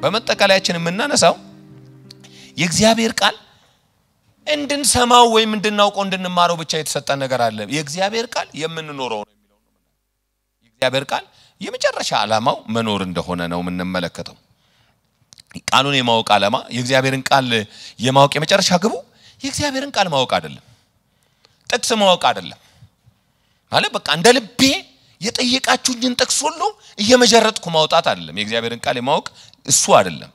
በመጠቃለያችን የምናነሳው የእግዚአብሔር ቃል እንድንሰማው ወይም እንድናውቀው እንድንማረው ብቻ የተሰጠን ነገር አለ የእግዚአብሔር ቃል የምንኖረው ነው የሚለው ነው የእግዚአብሔር ቃል የመጨረሻ ዓላማው መኖር እንደሆነ ነው የምንመለከተው ቃሉን የማወቅ ዓላማ የእግዚአብሔርን ቃል የማወቅ የመጨረሻ ግቡ የእግዚአብሔርን ቃል ማወቅ አይደለም ጥቅስ ማወቅ አይደለም ማለት በቃ እንደ ልቤ የጠየቃችሁኝን ጥቅስ ሁሉ እየመጀረጥኩ ማውጣት አይደለም የእግዚአብሔርን ቃል የማወቅ እሱ አይደለም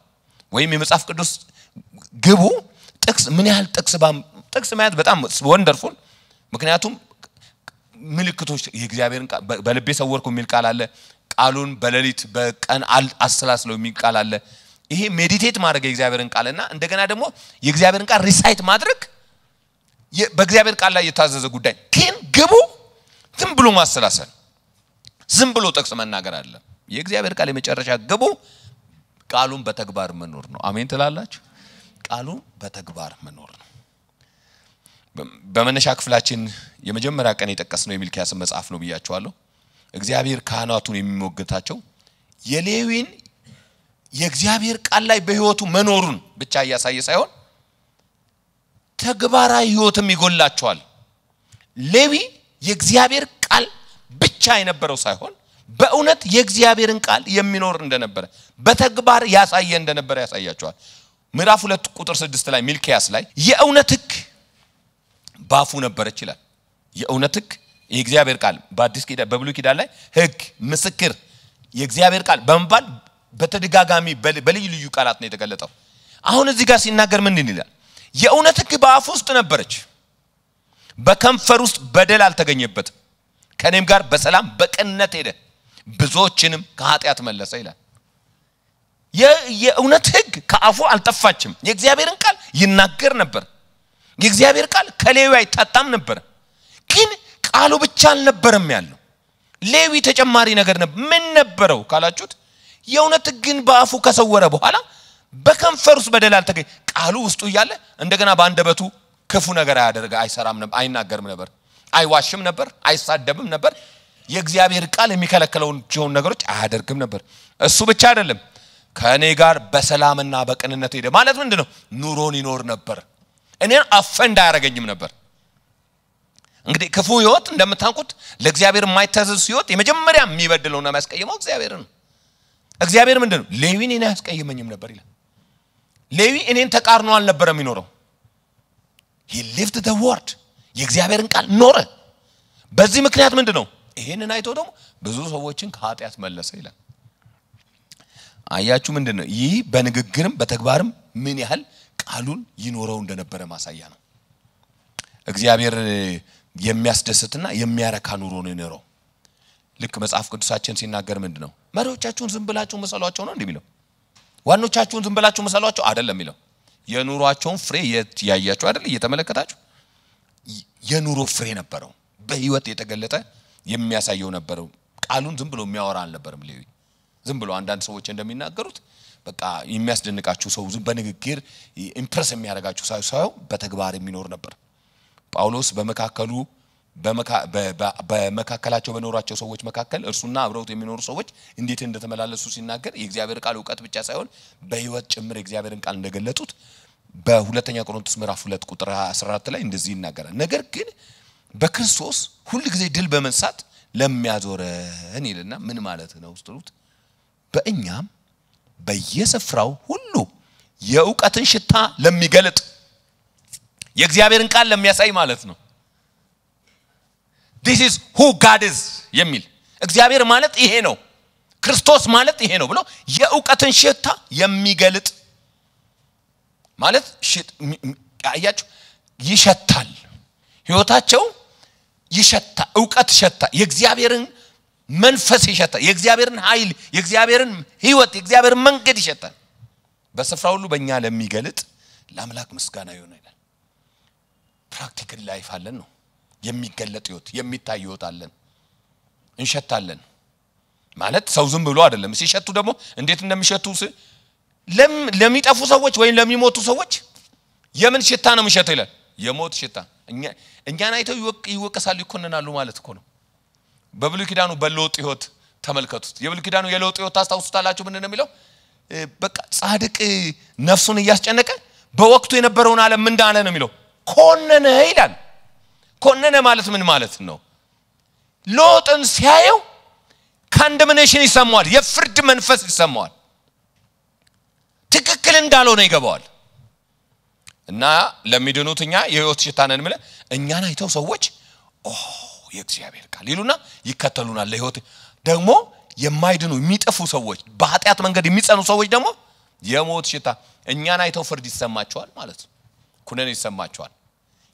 ወይም የመጽሐፍ ቅዱስ ግቡ ጥቅስ ምን ያህል ጥቅስ ማለት በጣም ወንደርፉል ምክንያቱም ምልክቶች የእግዚአብሔርን ቃል በልቤ ሰወርኩ የሚል ቃል አለ ቃሉን በሌሊት በቀን አስላስለው የሚል ቃል አለ ይሄ ሜዲቴት ማድረግ የእግዚአብሔርን ቃልና እንደገና ደግሞ የእግዚአብሔርን ቃል ሪሳይት ማድረግ በእግዚአብሔር ቃል ላይ የታዘዘ ጉዳይ ግን ግቡ ዝም ብሎ ማሰላሰል ዝም ብሎ ጥቅስ መናገር አለ የእግዚአብሔር ቃል የመጨረሻ ግቡ ቃሉን በተግባር መኖር ነው አሜን ትላላችሁ ቃሉን በተግባር መኖር ነው በመነሻ ክፍላችን የመጀመሪያ ቀን የጠቀስነው የሚልክያስ መጽሐፍ ነው ብያችኋለሁ እግዚአብሔር ካህናቱን የሚሞግታቸው የሌዊን የእግዚአብሔር ቃል ላይ በህይወቱ መኖሩን ብቻ ያሳየ ሳይሆን ተግባራዊ ህይወትም ይጎላቸዋል ሌዊ የእግዚአብሔር ቃል ብቻ የነበረው ሳይሆን በእውነት የእግዚአብሔርን ቃል የሚኖር እንደነበረ በተግባር ያሳየ እንደነበረ ያሳያቸዋል ምዕራፍ 2 ቁጥር 6 ላይ ሚልክያስ ላይ የእውነት ህግ ባፉ ነበር ይችላል የእውነት ህግ የእግዚአብሔር ቃል በአዲስ ኪዳን በብሉይ ኪዳን ላይ ህግ ምስክር የእግዚአብሔር ቃል በመባል በተደጋጋሚ በልዩ ልዩ ቃላት ነው የተገለጠው አሁን እዚህ ጋር ሲናገር ምን ይላል የእውነት ህግ ባፉ ውስጥ ነበረች በከንፈር ውስጥ በደል አልተገኘበትም ከኔም ጋር በሰላም በቅንነት ሄደ ብዙዎችንም ከኃጢአት መለሰ ይላል የእውነት ህግ ከአፉ አልጠፋችም የእግዚአብሔርን ቃል ይናገር ነበር የእግዚአብሔር ቃል ከሌዊ አይጣጣም ነበር ግን ቃሉ ብቻ አልነበረም ያለው ሌዊ ተጨማሪ ነገር ነበር ምን ነበረው ካላችሁት የእውነት ህግን በአፉ ከሰወረ በኋላ በከንፈር ውስጥ በደል አልተገኘ ቃሉ ውስጡ ያለ እንደገና በአንደበቱ ክፉ ነገር አያደርግ አይሰራም ነበር አይናገርም ነበር አይዋሽም ነበር አይሳደብም ነበር የእግዚአብሔር ቃል የሚከለክለውን ነገሮች አያደርግም ነበር እሱ ብቻ አይደለም ከኔ ጋር በሰላምና በቅንነት ሄደ ማለት ምንድነው ኑሮን ይኖር ነበር እኔን አፈንዳ ያረጋኝም ነበር እንግዲህ ክፉ ህይወት እንደምታውቁት ለእግዚአብሔር የማይታዘዝ ህይወት የመጀመሪያ የሚበድለውና የሚያስቀይመው እግዚአብሔር ምንድነው ሌዊን እኔን ያስቀይመኝም ነበር ይላል ሌዊ እኔን ተቃርኖ አልነበረም የሚኖረው he lived the word የእግዚአብሔርን ቃል ኖረ በዚህ ምክንያት ምንድነው ይሄንን አይቶ ደግሞ ብዙ ሰዎችን ከኃጢአት መለሰ ይላል አያችሁ ምንድነው ይህ በንግግርም በተግባርም ምን ያህል ቃሉን ይኖረው እንደነበረ ማሳያ ነው እግዚአብሔር የሚያስደስትና የሚያረካ ኑሮ ነው የኖረው ልክ መጽሐፍ ቅዱሳችን ሲናገር ምንድነው መሪዎቻችሁን ዝም ብላችሁ መሰሏቸው ነው እንደሚለው ዋኖቻችሁን ዝም ብላችሁ መሰሏቸው አይደለም የሚለው የኑሯቸውን ፍሬ ያያችሁ አይደል እየተመለከታችሁ የኑሮ ፍሬ ነበረው በህይወት የተገለጠ የሚያሳየው ነበረው ቃሉን ዝም ብሎ የሚያወራ አልነበረም ሌዊ ዝም ብሎ አንዳንድ ሰዎች እንደሚናገሩት በቃ የሚያስደንቃችሁ ሰው ዝም በንግግር ኢምፕረስ የሚያደርጋችሁ ሳይሆን በተግባር የሚኖር ነበር ጳውሎስ በመካከላቸው በኖራቸው ሰዎች መካከል እርሱና አብረውት የሚኖሩ ሰዎች እንዴት እንደተመላለሱ ሲናገር የእግዚአብሔር ቃል ዕውቀት ብቻ ሳይሆን በህይወት ጭምር የእግዚአብሔርን ቃል እንደገለጡት በሁለተኛ ቆሮንቶስ ምዕራፍ 2 ቁጥር 14 ላይ እንደዚህ ይናገራል ነገር ግን በክርስቶስ ሁሉ ጊዜ ድል በመንሳት ለሚያዞረን ይልና ምን ማለት ነው ስትሉት በእኛም በየስፍራው ሁሉ የዕውቀትን ሽታ ለሚገልጥ የእግዚአብሔርን ቃል ለሚያሳይ ማለት ነው this is who God is የሚል እግዚአብሔር ማለት ይሄ ነው ክርስቶስ ማለት ይሄ ነው ብሎ የዕውቀትን ሽታ የሚገልጥ ማለት አያችሁ ይሸታል ህይወታቸው ይሸታ ዕውቀት ሸታ የእግዚአብሔርን መንፈስ ይሸታ የእግዚአብሔርን ኃይል የእግዚአብሔርን ህይወት የእግዚአብሔርን መንገድ ይሸታል በስፍራው ሁሉ በእኛ ለሚገልጥ ለአምላክ ምስጋና ይሁን ይላል ፕራክቲካል ላይፍ አለን ነው የሚገለጥ ህይወት የሚታይ ህይወት አለን እንሸታለን ማለት ሰው ዝም ብሎ አይደለም ሲሸቱ ደግሞ እንዴት እንደሚሸቱ ለሚጠፉ ሰዎች ወይ ለሚሞቱ ሰዎች የምን ሽታ ነው የሚሸተው ይላል የሞት ሽታ እኛን አይተው ይወቀሳሉ ይኮነናሉ ማለት እኮ ነው በብሉይ ኪዳኑ በሎጥ ህይወት ተመልከቱት የብሉይ ኪዳኑ የሎጥ ህይወት ታስታውሱታላችሁ ምን እንደሚለው በቃ ጻድቅ ነፍሱን ያስጨነቀ በወቅቱ የነበረውን ዓለም ምን እንዳለ ነው የሚለው ኮነነ ይላል ኮነነ ማለት ምን ማለት ነው ሎጥን ሲያየው ኮንደምኔሽን ይሰማዋል የፍርድ መንፈስ ይሰማዋል ትክክል እንዳልሆነ ይገባዋል እና ለሚድኑትኛ የህይወት ሽታነን ማለት እኛን አይተው ሰዎች የእግዚአብሔር ቃል ይሉና ይከተሉናል ለህይወት ደግሞ የማይድኑ የሚጠፉ ሰዎች በኃጢአት መንገድ የሚጸኑ ሰዎች ደግሞ የሞት ሽታ እኛን አይተው ፍርድ ይሰማቸዋል ማለት ነው ኩነኔ ይሰማቸዋል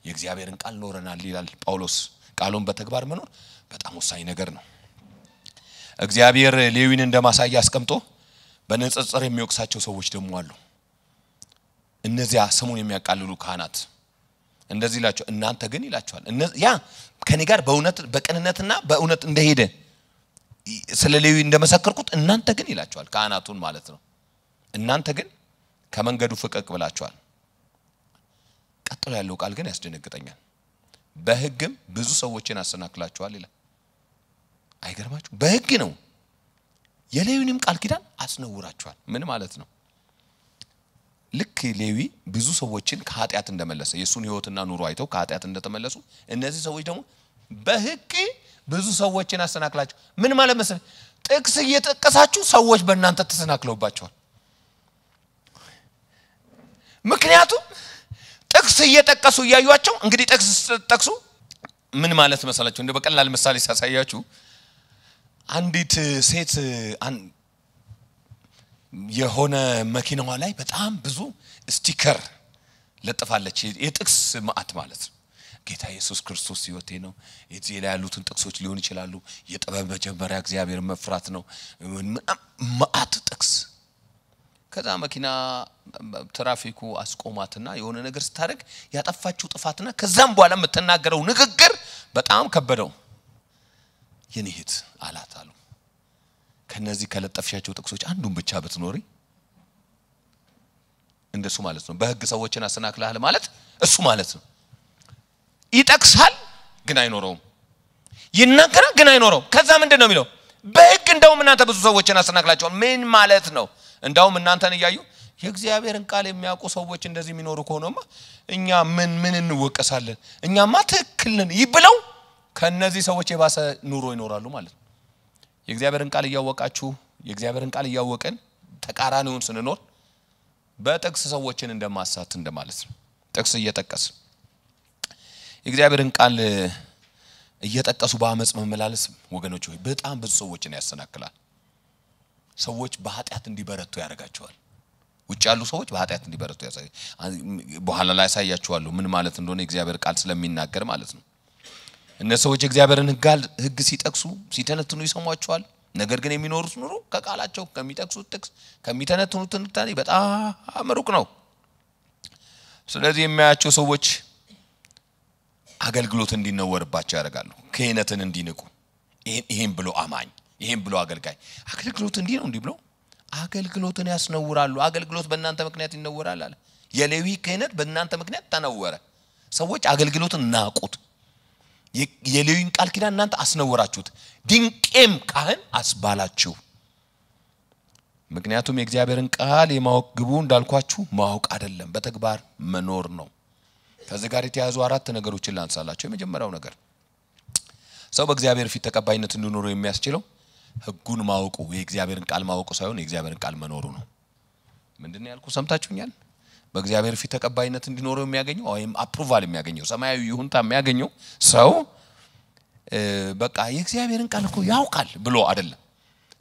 የእግዚአብሔርን ቃል ኖረናል ይላል ጳውሎስ ቃሉን በተግባር መኖር በጣም ወሳኝ ነገር ነው እግዚአብሔር ሌዊን እንደማሳያ አስቀምጦ በንጽጽር የሚወቅሳቸው ሰዎች ደግሞ አሉ እነዚያ ስሙን የሚያቃልሉ ካህናት እንደዚህ ይላቸው እናንተ ግን ይላቸዋል ያ ከኔ ጋር በእውነት በቅንነትና በእውነት እንደሄደ ስለ ሌዊ እንደመሰከርኩት እናንተ ግን ይላቸዋል ካህናቱን ማለት ነው እናንተ ግን ከመንገዱ ፍቀቅ ብላችኋል ቀጥሎ ያለው ቃል ግን ያስደነግጠኛል በህግም ብዙ ሰዎችን አሰናክላችኋል ይላል አይገርማችሁ በህግ ነው የሌዊንም ቃል ኪዳን አስነውራችኋል ምን ማለት ነው ልክ ሌዊ ብዙ ሰዎችን ከኃጢአት እንደመለሰ የሱን ህይወትና ኑሮ አይተው ከኃጢአት እንደተመለሱ እነዚህ ሰዎች ደግሞ በህግ ብዙ ሰዎችን አሰናክላችሁ ምን ማለት መሰለ ጥቅስ እየተጠቀሳችሁ ሰዎች በእናንተ ተሰናክለውባቸዋል ምክንያቱም ጥቅስ እየተጠቀሱ ያዩአቸው እንግዲህ ጥቅስ ተጠቅሱ ምን ማለት መሰላችሁ እንደ በቀላል ምሳሌ ሳሳያችሁ አንዲት ሴት የሆነ መኪናዋ ላይ በጣም ብዙ ስቲከር ለጥፋለች የጥቅስ ማአት ማለት ጌታ ኢየሱስ ክርስቶስ ህይወቴ ነው እዚህ ላይ ያሉትን ጥቅሶች ሊሆን ይችላሉ የጥበብ መጀመሪያ እግዚአብሔር መፍራት ነው ማአት ጥቅስ ከዛ መኪና ትራፊኩ አስቆማትና የሆነ ነገር ስታረግ ያጠፋችው ጥፋትና ከዛም በኋላ የምትናገረው ንግግር በጣም ከበደው የኔህት አላታሉ ከነዚህ ከለጠፍሻቸው ጥቅሶች አንዱን ብቻ ብትኖሪ እንደሱ ማለት ነው በህግ ሰዎችን አሰናክላል ማለት እሱ ማለት ነው ይጠቅሳል ግን አይኖረውም ይናገራል ግን አይኖረውም ከዛ ምንድነው የሚለው በህግ እንደውም እናንተ ብዙ ሰዎችን አሰናክላችኋል ምን ማለት ነው እንደውም እናንተን ያዩ የእግዚአብሔርን ቃል የሚያውቁ ሰዎች እንደዚህ የሚኖሩ ከሆነማ እኛ ምን እንወቀሳለን እኛማ ትክክል ነን ይብለው ከነዚህ ሰዎች የባሰ ኑሮ ይኖራሉ ማለት ነው የእግዚአብሔርን ቃል ያወቃችሁ የእግዚአብሔርን ቃል ያወቀን ተቃራኒውን ስንኖር በጥቅስ ሰዎችን እንደማሳት እንደማለት ነው ጥቅስ እየተጠቀስ የእግዚአብሔርን ቃል እየተጠቀሱ በአመጽ መመላለስ ወገኖች ሆይ በጣም ብዙ ሰዎችን ያሰናክላል ሰዎች በኃጢአት እንዲበረቱ ያደርጋቸዋል ውጭ ያሉ ሰዎች በኃጢአት እንዲበረቱ ያሳይ በኋላ ላይ ያሳያችኋለሁ ምን ማለት እንደሆነ የእግዚአብሔር ቃል ስለሚናገር ማለት ነው እነሱ ሰዎች እግዚአብሔርን ህግ ሲጠቅሱ ሲተነትኑ ይሰማቸዋል ነገር ግን የሚኖሩት ኑሮ ከቃላቸው ከሚጠቅሱት ጥቅስ ከሚተነትኑት ትንታኔ በጣም ሩቅ ነው ስለዚህ የሚያያቸው ሰዎች አገልግሎት እንዲነወርባቸው ያደርጋሉ ከህነትን እንዲንቁ ይሄን ብሎ አማኝ ይሄን ብሎ አገልጋይ አገልግሎት እንዲ ነው እንዲ ብሎ አገልግሎትን ያስነውራሉ አገልግሎት በእናንተ ምክንያት ይነወራል አለ የሌዊ ክህነት በእናንተ ምክንያት ተነወረ ሰዎች አገልግሎትን ናቁት የሌዊን ቃል ኪዳን እናንተ አስነወራችሁት ድንቄም ካህን አስባላችሁ ምክንያቱም የእግዚአብሔርን ቃል የማወቅ ግቡ እንዳልኳችሁ ማወቅ አይደለም በተግባር መኖር ነው ከዚህ ጋር የተያዙ አራት ነገሮችን ላንሳላችሁ የመጀመሪያው ነገር ሰው በእግዚአብሔር ፊት ተቀባይነት እንዲኖረው የሚያስችለው ህጉን ማወቁ የእግዚአብሔርን ቃል ማወቁ ሳይሆን የእግዚአብሔርን ቃል መኖሩ ነው ምንድነው ያልኩ ሰምታችሁኛል በእግዚአብሔር ፊት ተቀባይነት እንዲኖረው የሚያገኘው ወይም አፕሩቫል የሚያገኘው ሰማያዊ ይሁንታ የሚያገኘው ሰው በቃ የእግዚአብሔርን ቃል እኮ ያውቃል ብሎ አይደለም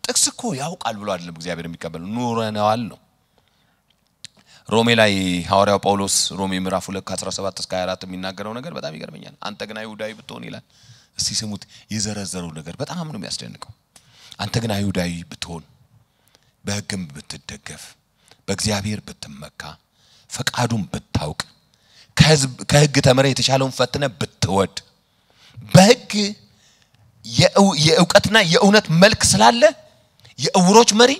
ጥቅስ እኮ ያውቃል ብሎ አይደለም እግዚአብሔር የሚቀበለው ኑረናል ነው ሮሜ ላይ ሐዋርያው ጳውሎስ ሮሜ ምዕራፍ 2:17 እስከ 24 የሚናገረው ነገር በጣም ይገርመኛል አንተ ግን አይሁዳዊ ብትሆን ይላል እስቲ ስሙት የዘረዘረው ነገር በጣም ነው የሚያስደንቀው አንተ ግን አይሁዳዊ ብትሆን በህግም ብትደገፍ በእግዚአብሔር ብትመካ ፈቃዱን ብታውቅ ከህግ ተመረ የተሻለውን ፈትነ ብትወድ በህግ የእውቀትና የእውነት መልክ ስላለ የእውሮች መሪ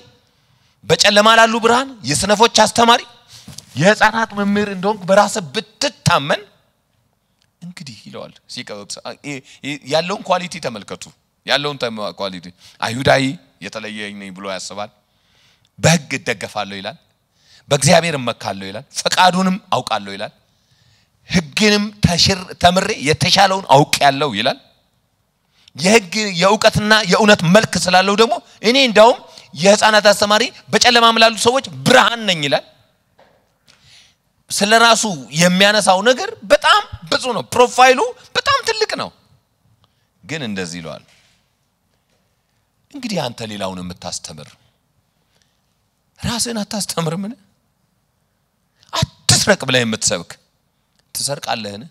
በጨለማ ላሉ ብርሃን የስነፎች አስተማሪ የህፃናት መምህር እንደሆንክ በራስ ብትታመን እንግዲህ ይለዋል ሲቀውት ያለውን ኳሊቲ ተመልከቱ ያለውን ኳሊቲ አይሁዳዊ የተለየኝ ነኝ ብሎ ያስባል በሕግ እደገፋለሁ ይላል በእግዚአብሔር እመካለሁ ይላል ፈቃዱንም አውቃለሁ ይላል ሕግንም ተምሬ የተሻለውን አውቄያለሁ ይላል የሕግ የእውቀትና የእውነት መልክ ስላለው ደግሞ እኔ እንዳውም የሕፃናት አስተማሪ በጨለማም ላሉ ሰዎች ብርሃን ነኝ ይላል ስለራሱ የሚያነሳው ነገር በጣም ብዙ ነው ፕሮፋይሉ በጣም ትልቅ ነው ግን እንደዚህ ይላል እንግዲህ አንተ ሌላውን የምታስተምር ራስህን አታስተምርምን አትስረቅ ብለህ የምትሰብክ ትሰርቃለህን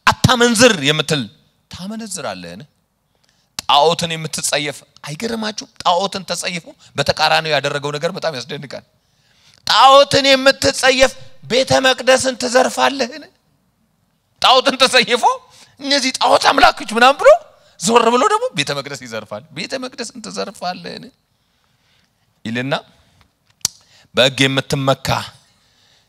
አታመንዝር የምትል ታመነዝራለህን ጣዖትን የምትጸየፍ አይገርማችሁ ጣዖትን ተጸይፎ በተቃራኒው ያደረገው ነገር በጣም ያስደንቃል ጣዖትን የምትጸየፍ ቤተ መቅደስን ትዘርፋለህን ጣዖትን ተጸይፎ እነዚህ ጣዖት አምላኮች ምናምን ብሎ ዞር ብሎ ደግሞ ቤተ መቅደስ ይዘርፋል ቤተ መቅደስን ትዘርፋለህን ይልና በሕግ የምትመካ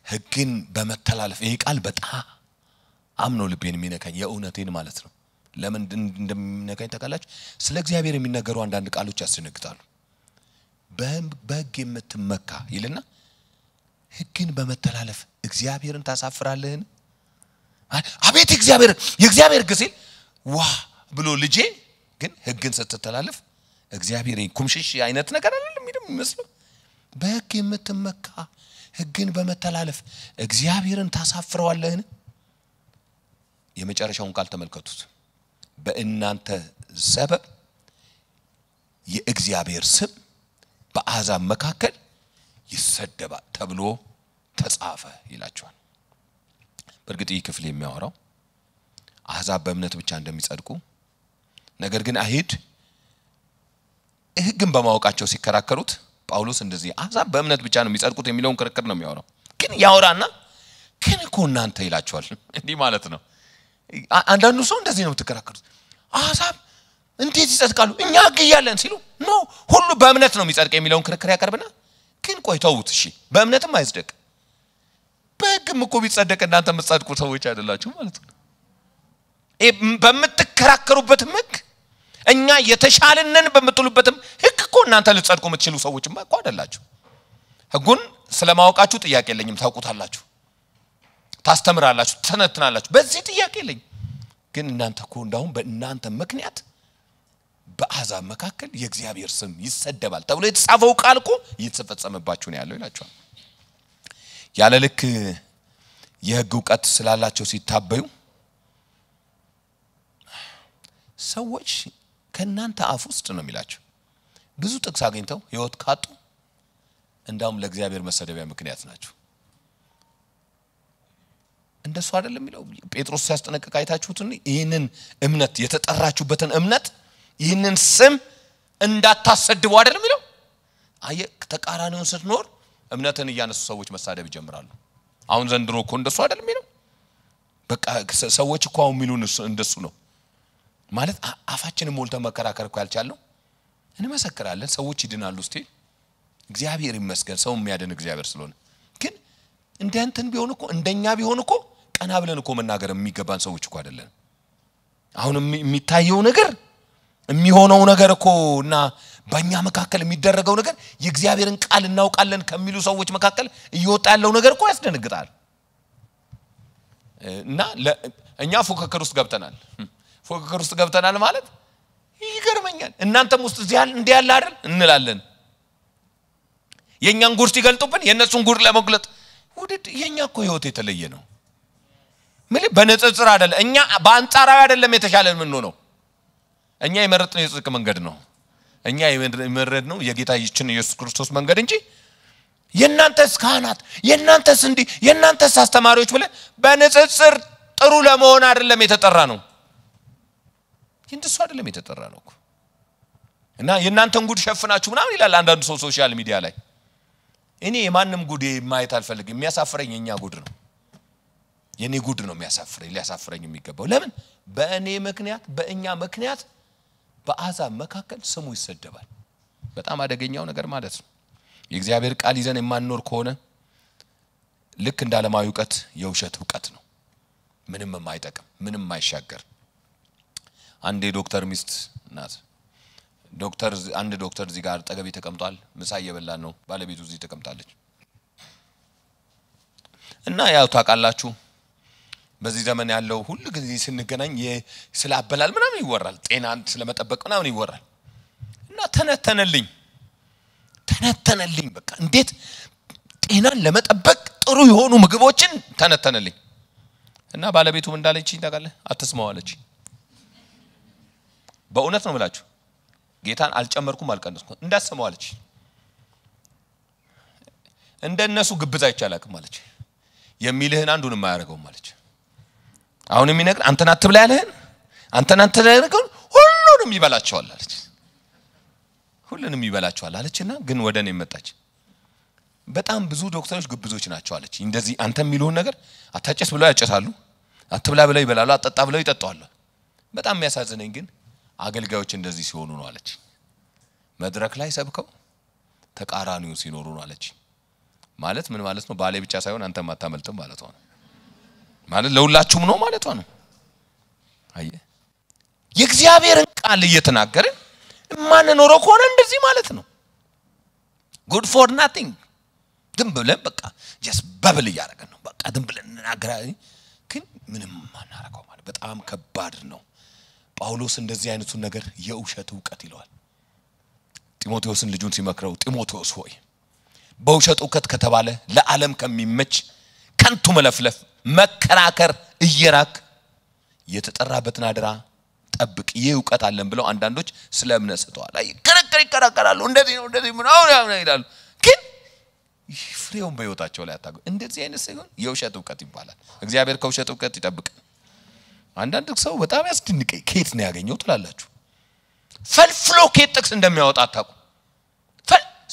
ሕግን በመተላለፍ ይሄ ቃል በጣም ነው ልቤን የሚነካኝ የእውነቴን ማለት ነው ለምን እንደሚነካኝ ተቃላችሁ ስለ እግዚአብሔር የሚነገሩ አንዳንድ ቃሎች ያስደነግጣሉ በሕግ የምትመካ ይልና ሕግን በመተላለፍ እግዚአብሔርን ታሳፍራለህን አቤት የእግዚአብሔር ሕግ ሲል ዋ ብሎ ልጄ ግን ሕግን ስትተላለፍ እግዚአብሔር ኩምሽሽ አይነት ነገር አይደለም የሚመስለው በሕግ የምትመካ ሕግን በመተላለፍ እግዚአብሔርን ታሳፍረዋለህን የመጨረሻውን ቃል ተመልከቱት በእናንተ ሰበብ የእግዚአብሔር ስም በአሕዛብ መካከል ይሰደባል ተብሎ ተጻፈ ይላቸዋል በእርግጥ ይህ ክፍል የሚያወራው አሕዛብ በእምነት ብቻ እንደሚጸድቁ ነገር ግን አይሁድ ሕግን በማወቃቸው ሲከራከሩት ጳውሎስ እንደዚህ አሕዛብ በእምነት ብቻ ነው የሚጸድቁት የሚለውን ክርክር ነው የሚያወራው ግን ያወራና ግን እኮ እናንተ ይላቸዋል እንዲህ ማለት ነው አንዳንዱ ሰው እንደዚህ ነው ተከራከሩት አሕዛብ እንዴት ይጸድቃሉ እኛ ሕግ ያለን ሲሉ ኖ ሁሉ በእምነት ነው የሚጸድቅ የሚለውን ክርክር ያቀርብና ግን ቆይተውት እሺ በእምነትም አይጸድቅ በሕግም እኮ ቢጸድቅ እናንተ የምትጸድቁ ሰዎች አይደላችሁ ማለት ነው በመተከራከሩበት ሕግ እኛ የተሻለንን በመጥሉበትም ሕግ እኮ እናንተ ልትጸድቁ የምትችሉ ሰዎችማ እኮ አይደላችሁ ሕጉን ስለማወቃችሁ ጥያቄ የለኝም ታውቁታላችሁ ታስተምራላችሁ ተነትናላችሁ በዚህ ጥያቄ የለኝም ግን እናንተ እኮ እንዳውም በእናንተ ምክንያት በአሕዛብ መካከል የእግዚአብሔር ስም ይሰደባል ተብሎ የተጻፈው ቃል እኮ እየተፈጸመባችሁ ነው ያለው ይላችኋል ያለ ልክ የሕግ ዕውቀት ስላላቸው ሲታበዩ ሰዎች ከናንተ አፍ ውስጥ ነው የሚላቸው ብዙ ጥቅስ አግኝተው ሕይወት ካጡ እንዳውም ለእግዚአብሔር መሰደቢያ ምክንያት ናቸው እንደሱ አይደለም የሚለው ጴጥሮስ ሲያስጠነቅቅ አይታችሁትን ይህንን እምነት የተጠራችሁበትን እምነት ይህንን ስም እንዳታሰድቡ አይደለም የሚለው አየ ተቃራኒውን ስትኖር እምነትን እያነሱ ሰዎች መሳደብ ይጀምራሉ አሁን ዘንድሮ እኮ እንደሱ አይደለም የሚለው በቃ ሰዎች እኮ አሁን የሚሉን እንደሱ ነው ማለት አፋችንን ሞልተን መከራከር እኮ ያልቻለው እንመሰክራለን ሰዎች ይድናሉ እስቲ እግዚአብሔር ይመስገን ሰው የሚያድን እግዚአብሔር ስለሆነ ግን እንደንተን ቢሆን እኮ እንደኛ ቢሆን እኮ ቀና ብለን እኮ መናገር የሚገባን ሰዎች እኮ አይደለም አሁን የሚታየው ነገር የሚሆነው ነገር እኮ እና በእኛ መካከል የሚደረገው ነገር የእግዚአብሔርን ቃል እናውቃለን ከሚሉ ሰዎች መካከል እየወጣ ያለው ነገር እኮ ያስደነግጣል እና እኛ ፉክክር ውስጥ ገብተናል ማለት ይገርመኛል እናንተም ውስጥ እንዲህ ያለ አይደል እንላለን የኛን ጉድ ሲገልጡብን የነሱን ጉድ ለመግለጥ ወደድ የኛ እኮ ህይወት የተለየ ነው ማለት በነጽጽር አይደለም እኛ በአንጻራዊ አይደለም የተሻለን ምን ነው እኛ የመረጥነው የጽድቅ መንገድ ነው እኛ የመረጥነው የጌታችን ኢየሱስ ክርስቶስ መንገድ እንጂ የናንተስ ካህናት የናንተስ እንዲህ የናንተስ አስተማሪዎች ብለ በነጽጽር ጥሩ ለመሆን አይደለም የተጠራ ነው እንደሱ አይደለም የተጠራ ነው እና የናንተን ጉድ ሸፍናችሁ ምናምን ይላል አንዳንዱ ሰው ሶሻል ሚዲያ ላይ እኔ የማንንም ጉድ ማየት አልፈልግም የሚያሳፍረኝ የኛ ጉድ ነው የኔ ጉድ ነው የሚያሳፍረኝ ሊያሳፍረኝ የሚገባው ለምን በእኔ ምክንያት በእኛ ምክንያት በአሕዛብ መካከል ስሙ ይሰደባል በጣም አደገኛው ነገር ማለት ነው የእግዚአብሔር ቃል ይዘን የማንኖር ከሆነ ልክ እንዳለማዊ ዕውቀት የውሸት ዕውቀት ነው ምንም የማይጠቅም ምንም የማይሻገር አንዴ ዶክተር ሚስት ናት ዶክተር አንድ ዶክተር እዚህ ጋር ጠገቤ ተቀምጧል ምሳ እየበላን ነው ባለቤቱ እዚህ ተቀምጣለች እና ያው ታውቃላችሁ በዚህ ዘመን ያለው ሁሉ ጊዜ ስንገናኝ ስለ አበላል ምናምን ይወራል ጤናን ስለመጠበቅ ምናምን ይወራል እና ተነተነልኝ በቃ እንዴት ጤናን ለመጠበቅ ጥሩ የሆኑ ምግቦችን ተነተነልኝ እና ባለቤቱም እንዳለችኝ ታውቃለህ አትስማዋለች በእውነት ነው ብላችሁ ጌታን አልጨመርኩም አልቀነስኩም እንዳትሰማዋለች እንደነሱ ግብዝ አይቻላልም ማለች የሚልህን አንዱን ማያረጋው ማለች አሁን የሚነግር አንተን አትብላ ያለህን አንተን አትደረገው ሁሉንም ይበላቸዋል አለች ሁሉንም ይበላቸዋል አለችና ግን ወደኔ መጣች በጣም ብዙ ዶክተሮች ግብዞች ናቸው አለች እንደዚህ አንተ የሚሉን ነገር አታጨስ ብለው ያጨሳሉ አትብላ ብለው ይበላሉ አጠጣ ብለው ይጠጣሉ በጣም የሚያሳዝነኝ ግን አገልጋዮች እንደዚህ ሲሆኑ ነው አለች መድረክ ላይ ሰብከው ተቃራኒው ሲኖሩ ነው አለች ማለት ምን ማለት ነው ባሌ ብቻ ሳይሆን አንተ ማታመልጥም ማለት ነው ማለት ለሁላችሁም ነው ማለት ነው አየ የእግዚአብሔርን ቃል እየተናገርን ማን ኖሮ ኮነ እንደዚህ ማለት ነው good for nothing ድም ብለን በቃ just በብል ያረጋን ነው በቃ ድም ብለን እናገራለን ግን ምንም ማናረጋው ማለት በጣም ከባድ ነው ጳውሎስ እንደዚህ አይነቱን ነገር የውሸት ዕውቀት ይለዋል ጢሞቴዎስን ልጁን ሲመክረው ጢሞቴዎስ ሆይ በውሸት ዕውቀት ከተባለ ለዓለም ከሚመች ከንቱ መለፍለፍ መከራከር እየራክ የተጠራበትን አደራ ጠብቅ የዕውቀት አለን ብለው አንዳንዶች ስለ እምነት ሰጥተዋል አይ ከረከራሉ እንደዚህ ነው እንደዚህ ነው ይላሉ ግን ፍሬውን በህይወታቸው ላይ አታገኙ እንደዚህ አይነት ሳይሆን የውሸት ዕውቀት ይባላል እግዚአብሔር ከውሸት ዕውቀት ይጠብቅ አንዳንድ ሰው በጣም ያስደንቀኝ ከየት ነው ያገኘው ትላላችሁ ፈልፍሎ ከየት ጥቅስ እንደሚያወጣ አታውቁ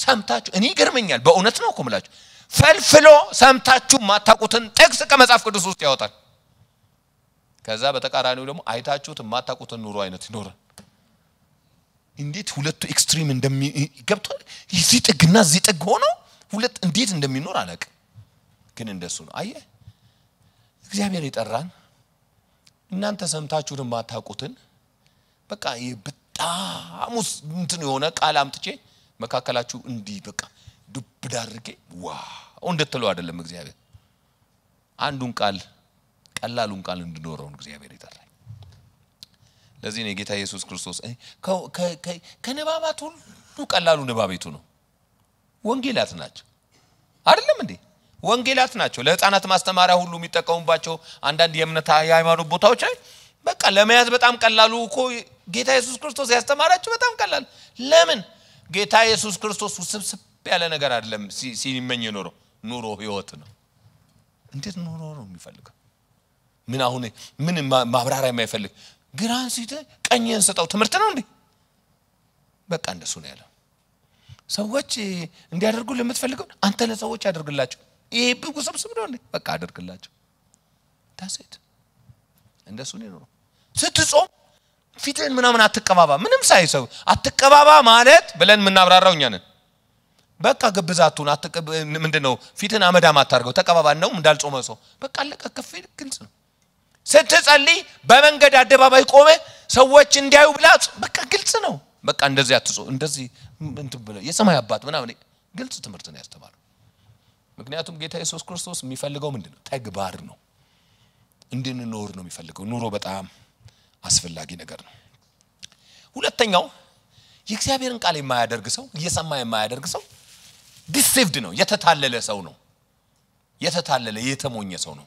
ሰምታችሁ እኔ ገርመኛል በእውነት ነው ቆምላችሁ ፈልፍሎ ሰምታችሁ ማታውቁትን ጥቅስ ከመጽሐፍ ቅዱስ ውስጥ ያወጣል ከዛ በተቃራኒው ደግሞ አይታችሁት ማታውቁትን ኑሮ አይነት ይኖራል እንዴት ሁለቱ ኤክስትሪም እንደሚገብቷል እዚህ ጥግና እዚህ ጥግ ሆኖ ሁለት እንዴት እንደሚኖር አላውቅ ግን እንደሱ ነው አየ እግዚአብሔር ይጠራን እናንተ ሰምታችሁት ማታውቁትን በቃ በጣም እንትን የሆነ ቃል አምጥቼ መካከላችሁ እንዲህ በቃ ዱብ ዳርጌ ዋው እንደተለው አይደለም እግዚአብሔር አንዱን ቃል ቀላሉን ቃል እንድኖረው እግዚአብሔር ይጠራል ለዚህ ነው ጌታ ኢየሱስ ክርስቶስ ከነባባት ሁሉ ቀላሉ ነባቤቱ ነው ወንጌላት ናቸው አይደለም እንዴ ወንጌላት ናቸው ለህፃናት ማስተማሪያ ሁሉ የሚጠቀሙባቸው አንዳንድ የእምነት የሃይማኖት ቦታዎች ላይ በቃ ለመያዝ በጣም ቀላሉ እኮ ጌታ ኢየሱስ ክርስቶስ ያስተማራቸው በጣም ቀላል ለምን ጌታ ኢየሱስ ክርስቶስ ውስብስብ ያለ ነገር አይደለም ሲመኝ ኑሮ ህይወት ነው እንዴት ኑሮ ነው የሚፈልገው ምን አሁን ምን ማብራሪያ የማይፈልግ ግራን ሲተ ቀኝን ሰጣው ትምህርት ነው እንዴ በቃ እንደሱ ነው ያለው ሰዎች እንዲያደርጉ ለምትፈልገው አንተ ለሰዎች ያደርግላቸው ይሄ ውስብስብ ነው እንዴ በቃ አደርግላቸው ታሰት እንደሱ ነው ስትጾም ፊትን ምናምን አትቀባባ ምንም ሳይሰው አትቀባባ ማለት ብለን ምናብራራው እኛ ነን በቃ ግብዛቱን ምንድነው ፊትን አመዳም አታርገው ተቀባባ ነው እንዳልጾመ ሰው በቃ አለቀ ከፍል ግልጽ ነው ስትጸልይ በመንገድ አደባባይ ቆመ ሰዎች እንዲያዩ ብላጽ በቃ ግልጽ ነው በቃ እንደዚህ አትጾ እንደዚህ እንትን ብለ የሰማይ አባት ምናምን ግልጽ ትምህርት ነው ያስተማረው ምክንያቱም ጌታ ኢየሱስ ክርስቶስ የሚፈልገው ምንድነው ተግባር ነው እንድንኖር ነው የሚፈልገው ኑሮ በጣም አስፈላጊ ነገር ነው ሁለተኛው የእግዚአብሔርን ቃል የማያደርግ ሰው እየሰማ የማያደርግ ሰው ዲሲቭድ ነው የተታለለ ሰው ነው የተታለለ የተሞኘ ሰው ነው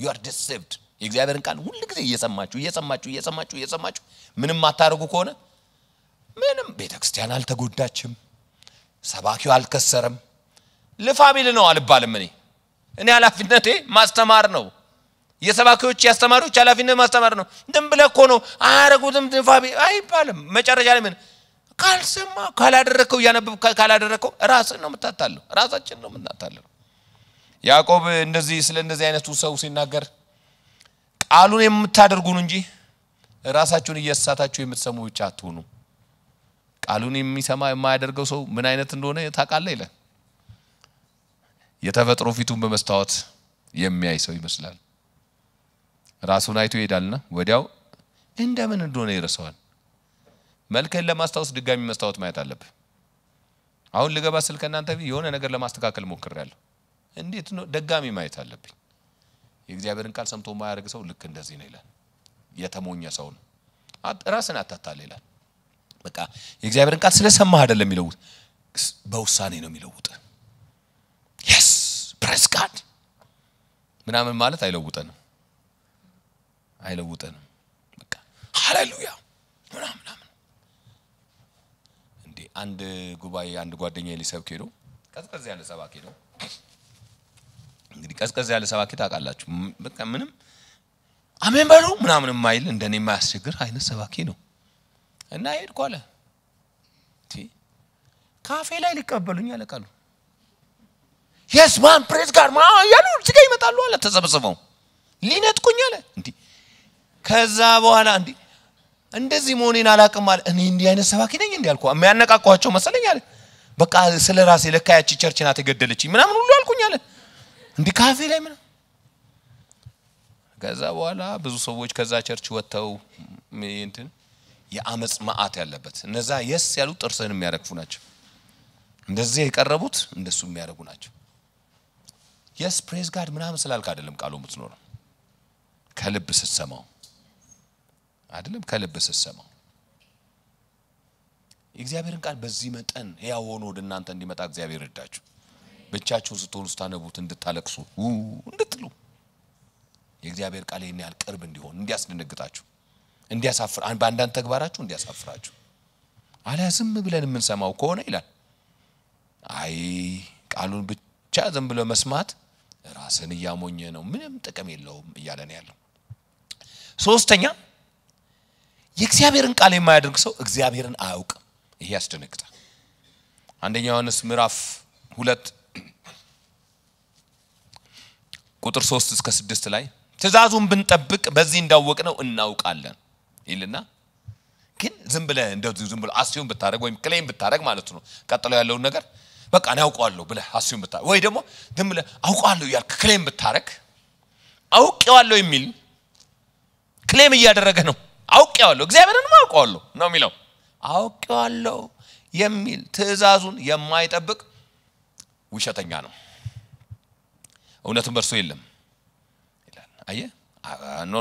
you are deceived የእግዚአብሔርን ቃል ሁሉ ጊዜ እየሰማችሁ ምንም ማታረጉ ከሆነ ምንም ቤተክርስቲያን አልተጎዳችም ሰባኪው አልከሰረም ለፋሚሊ ነው አልባልም እኔ ኃላፊነቴ ማስተማር ነው የሰባኪዎች ያስተማሩች ኃላፊነት ማስተማር ነው ደም ብለኮ ነው አያረጉትም ፋሚ አይባልም መጨረሻ ላይ ምን ካልሰማ ካላደረከው ያነብብ ካላደረከው ራስን ነው የምታታለው ራሳችን ነው የምናታለው ያዕቆብ እንደዚህ ስለ እንደዚህ አይነቱ ሰው ሲናገር ቃሉን የምታደርጉን እንጂ ራሳችሁን እየሳታችሁ የምትሰሙ ብቻ አትሁኑ ቃሉን የሚሰማ የማያደርገው ሰው ምን አይነት እንደሆነ ታውቃለህ ይላል የተፈጥሮ ፊቱን በመስታወት የሚያይ ሰው ይመስላል ራሱን አይቶ ይሄዳልና ወዲያው እንደምን እንደሆነ ይረሳዋል መልከን ለማስታወስ ድጋሚ መስታወት ማየት አለብህ አሁን ልገባ ስል ከናንተ የሆነ ነገር ለማስተካከል ሞክሬያለሁ እንዴት ነው ደጋሚ ማየት አለብኝ የእግዚአብሔርን ቃል ሰምቶ ማያርግ ሰው ልክ እንደዚህ ነው ይላል የተሞኘ ሰው ነው ራስን አታታል ይላል በቃ የእግዚአብሔርን ቃል ስለሰማህ አይደለም የሚለውጥ በውሳኔ ነው የሚለውጥ yes praise god ምናምን ማለት አይለውጠንም በቃ ሃሌሉያ ምናምን እንዴ አንድ ጉባኤ አንድ ጓደኛዬ ሊሰብክ ሄዶ ቀዝቀዝ ያለ ሰባኪ ነው እንግዲህ ቀዝቀዝ ያለ ሰባኪ ታውቃላችሁ በቃ ምንም አሜን በሉ ምናምን ማይል እንደኔ የማያስቸግር አይነት ሰባኪ ነው እና ሄድኩ አለ ካፌ ላይ ሊቀበሉኝ አለቃሉ yes man praise god ያሉ እዚህ ጋር ይመጣሉ አለ ተሰብስበው ሊነጥቁኝ አለ እንዴ ከዛ በኋላ እንዴ እንደዚህ ሞኔን አላቅም አለ እኔ እንዲህ አይነት ሰባኪ ነኝ እንዴ አልኩ የሚያነቃቋቸው መሰለኝ አለ በቃ ስለራሴ ለካያቺ ቸርች ናት የገደለችኝ ምናምን ሁሉ አልኩኝ አለ እንዴ ካፌ ላይ ምን ከዛ በኋላ ብዙ ሰዎች ከዛ ቸርች ወጣው እንትን የአመጽ ማአት ያለበት እነዛ yes ያሉ ጥርሰን የሚያረግፉ ናቸው እንደዚህ የቀረቡት እንደሱ የሚያረጉ ናቸው yes praise god ምናምን ስላልክ አይደለም ቃሉ የምትኖረው ከልብ ስትሰማው አይደለም ከልብ ስትሰማው የእግዚአብሔርን ቃል በዚህ መጠን ያው ሆኖ ወደ እናንተ እንዲመጣ እግዚአብሔር ይርዳችሁ ብቻችሁን ስትሆኑ ስታነቡት እንድታለቅሱ እንድትሉ የእግዚአብሔር ቃል የኔ ያል ቅርብ እንዲሆን እንዲያስደነግጣችሁ እንዲያሳፍር በአንዳንድ ተግባራችሁ እንዲያሳፍራችሁ አለ ዝም ብለን የምንሰማው ከሆነ ይላል አይ ቃሉን ብቻ ዝም ብሎ መስማት ራስን ያሞኘ ነው ምንም ጥቅም የለውም እያለን ያለው ሶስተኛ የእግዚአብሔርን ቃል የማያደርግ ሰው እግዚአብሔርን አያውቅም ይሄ ያስደነግጣል አንደኛ ዮሐንስ ምዕራፍ 2 ቁጥር 3 እስከ 6 ላይ ትእዛዙን ብንጠብቅ በዚህ እንዳወቅነው እናውቃለን ይልና ግን ዝም ብለ አስዩም ብታረግ ወይም ክሌም ብታረግ ማለት ነው ቀጥሎ ያለው ነገር በቃ ነው አውቀዋለሁ ብለ አስዩም ብታረግ ወይ ደግሞ ዝም ብለ አውቀዋለሁ ያልክ ክሌም ብታረግ አውቀዋለሁ የሚል ክሌም እያደረገ ነው አውቀዋለሁ እግዚአብሔርን አውቀዋለሁ ነው የሚለው አውቀዋለሁ የሚል ትእዛዙን የማይጠብቅ ውሸተኛ ነው እውነቱም በርሱ የለም ይላል አየ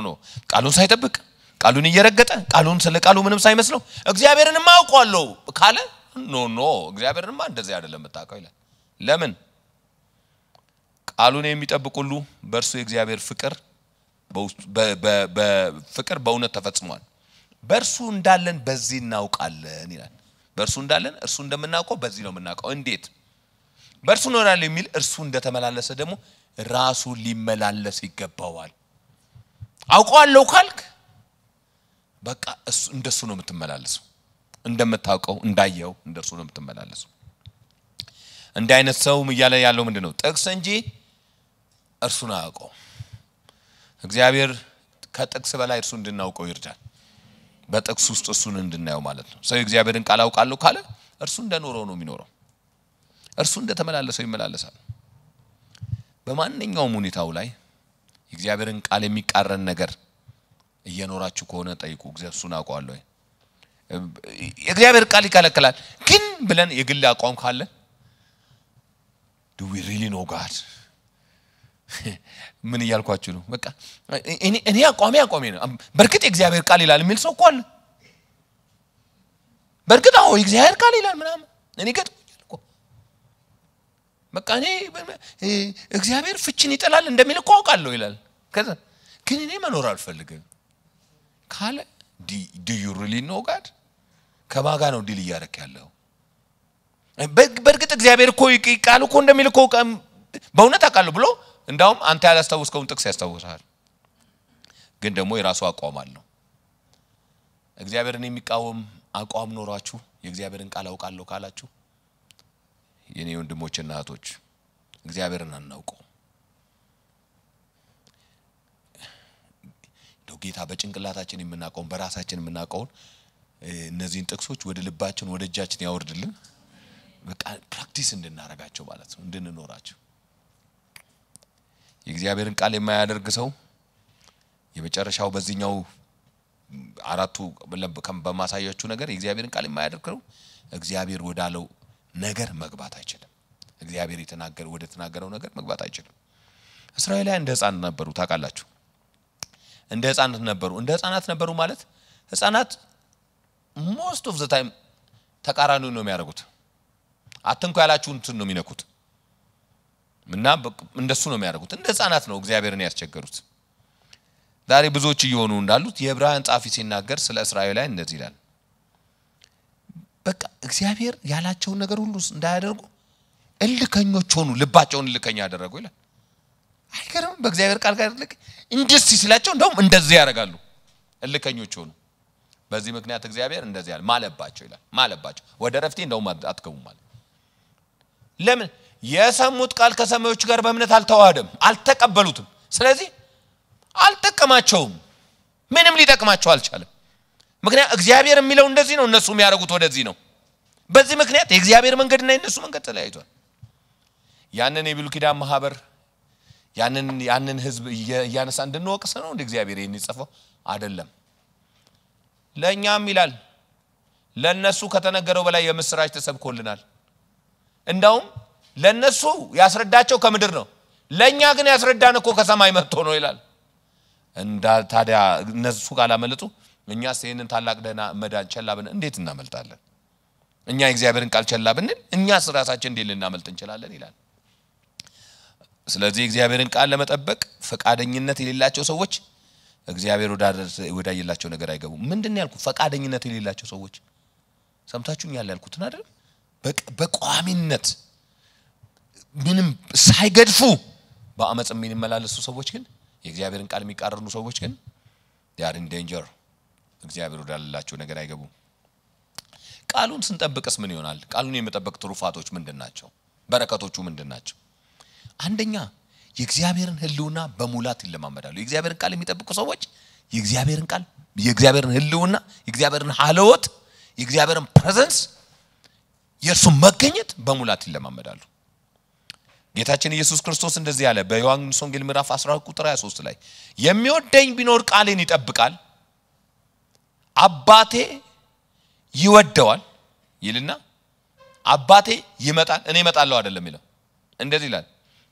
ኖ ቃሉን ሳይጠብቅ ቃሉን እየረገጠ ቃሉን ስለ ቃሉ ምንም ሳይመስለው እግዚአብሔርንም አውቀዋለሁ ካለ ኖ እግዚአብሔርንም እንደዚህ አይደለም መጣቀው ይላል ለምን ቃሉን የሚጠብቅ ሁሉ በርሱ የእግዚአብሔር ፍቅር በፍቅር በእውነት ተፈጽሟል በርሱ እንዳለን በዚህ እናውቃለን ይላል በርሱ እንዳለን እርሱ እንደምናውቀው በዚህ ነው የምናውቀው እንዴት በርሱ ኖራል የሚል እርሱ እንደተመላለሰ ደግሞ ራሱ ሊመላለስ ይገባዋል አውቀዋለሁ ካልክ በቃ እሱ እንደሱ ነው የምትመላለሰው እንደምታውቀው እንዳየው እንደሱ ነው የምትመላለሰው እንደ አይነት ሰው ይያለ ያለው ምንድነው ጥቅስ እንጂ እርሱን አያውቀው እግዚአብሔር ከጥቅስ በላይ እርሱ እንድናውቀው ይርዳል በጥቅስ ውስጥ እሱን እንድናየው ማለት ነው ሰው እግዚአብሔርን ቃል አውቃለሁ ካለ እርሱ እንደኖረው ነው የሚኖረው እርሱ እንደተመላለሰው ይመላለሳል በማንኛውም ሁኔታው ላይ እግዚአብሔርን ቃል የሚቃረን ነገር እየኖራችሁ ከሆነ ጠይቁ እግዚአብሔርን አውቀዋለሁ እግዚአብሔር ቃል ይከለክላል ግን ብለን የግል አቋም ካለ do we really know god ምን ይያልኳችሁ ነው በቃ እኔ አቋሜ ነው በርግጥ እግዚአብሔር ቃል ይላል የሚል ሰው እኮ አለ በርግጥ አዎ እግዚአብሔር ቃል ይላል ምናምን እኔ ገጥሞኛል እኮ በቃ እኔ እግዚአብሔር ፍቺን ይጠላል እንደሚል እኮ አውቃለሁ ይላል ከዛ ግን እኔ መኖር አልፈልግም ካለ do you really know god ከማጋ ነው ዲል ያረክ ያለው በርግጥ እግዚአብሔር እኮ ቃል እኮ እንደሚል እኮ በእውነት አውቃለሁ ብሎ እንዳውም አንተ ያላስተውስከውን ጥቅስ ያስተውሳል ግን ደግሞ የራሱ አቋም አለው እግዚአብሔርን የሚቃወም አቋም ኖራችሁ የእግዚአብሔርን ቃል አውቃለሁ ካላችሁ የኔ ወንድሞችና እህቶች እግዚአብሔርን አናውቀው ጌታ በጭንቅላታችን የምናቀው በራሳችን የምናቀው እነዚህን ጥቅሶች ወደ ልባችን ወደ እጃችን ያወርድልን በቃ ፕራክቲስ እንድናረጋቸው ማለት ነው እንድንኖራቸው የእግዚአብሔርን ቃል የማያደርግ ሰው የመጨረሻው አራቱ በማሳያችሁ ነገር የእግዚአብሔርን ቃል የማያደርገው እግዚአብሔር ወዳለው ነገር መግባት አይችልም እግዚአብሔር ወደ ተናገረው ነገር መግባት አይችልም እስራኤላውያን እንደ ሕፃን ነበሩ ታውቃላችሁ እንደ ሕፃናት ነበሩ ማለት ሕፃናት most of the time ተቃራኒው ነው የሚያደርጉት አትንኩ ያላችሁን ነው የሚነኩት እና እንደሱ ነው የሚያደርጉት እንደ ሕፃናት ነው እግዚአብሔርን ያስቸገሩት ዛሬ ብዙዎች እየሆኑ እንዳሉት የዕብራውያን ጻፊ ሲናገር ስለ እስራኤላውያን እንደዚህ ይላል በቃ እግዚአብሔር ያላቸው ነገር ሁሉ እንዳያደርጉ እልከኞች ሆኑ ልባቸውን እልከኛ ያደረጉ ይላል አይገርም በእግዚአብሔር ቃል ጋር እንደዚህ ሲላቸው እንደውም እንደዚህ ያደርጋሉ እልከኞች ሆኑ በዚህ ምክንያት እግዚአብሔር እንደዚህ ያለ ማለባቸው ይላል ማለባቸው ወደ ረፍቴ እንደውም አትገቡም ማለት ለምን የሰሙት ቃል ከሰማዮች ጋር በእምነት አልተዋሃደም አልተቀበሉትም ስለዚህ አልተቀማቸውም ምንም ሊጠቅማቸው አልቻለም ምክንያት እግዚአብሔር የሚለው እንደዚህ ነው እነሱ የሚያደርጉት ወደዚህ ነው በዚህ ምክንያት የእግዚአብሔር መንገድና የነሱ መንገድ ተለያይቷል ያንን የብሉይ ኪዳን ማህበር ያንን ህዝብ ያነሳ እንድንወቅስ ነው እንደ እግዚአብሔር ይሄን ይጽፈው አይደለም ለኛም ይላል ለነሱ ከተነገረው በላይ የምስራች ተሰብኮልናል እንደውም ለነሱ ያስረዳቸው ከምድር ነው ለኛ ግን ያስረዳን እኮ ከሰማይ መጥቶ ነው ይላል እንዳ ታዲያ እነሱ ካላመለጡ እኛስ ይሄንን ታላቅ ደና መዳን ቸላብን እንዴት እናመልጣለን እኛ የእግዚአብሔርን ቃል ቸላብን እኛስ ራሳችን እንዴት ልናመልጥ እንችላለን ይላል ስለዚህ እግዚአብሔርን ቃል ለመጠበቅ ፈቃደኝነት የሌላቸው ሰዎች እግዚአብሔር ወዳየላቸው ነገር አይገቡም ምንድነው ያልኩት ፈቃደኝነት የሌላቸው ሰዎች ሰምታችሁኛል ያልኩት አይደል በቋሚነት ምንም ሳይገድፉ በአመጽ የሚመላለሱ ሰዎች ግን የእግዚአብሔርን ቃል የሚቃረኑ ሰዎች ግን they are in danger እግዚአብሔር ወዳለላቸው ነገር አይገቡም ቃሉን ስንጠብቅስ ምን ይሆናል ቃሉን የመጠበቅ ትሩፋቶች ምንድናቸው በረከቶቹ ምንድናቸው አንደኛ የእግዚአብሔርን ህልውና በሙላት ይለማመዳሉ የእግዚአብሔርን ቃል የሚጠብቁ ሰዎች የእግዚአብሔርን ህልውና የእግዚአብሔርን ሐለወት የእግዚአብሔርን ፕሬዘንስ የእርሱ መገኘት በሙላት ይለማመዳሉ ጌታችን ኢየሱስ ክርስቶስ እንደዚህ ያለ በዮሐንስ ወንጌል ምዕራፍ 12 ቁጥር 23 ላይ የሚወደኝ ቢኖር ቃሌን ይጠብቃል አባቴ ይወደዋል ይልና አባቴ ይመጣል እኔ እመጣለሁ አይደለም ይላል እንደዚህ ይላል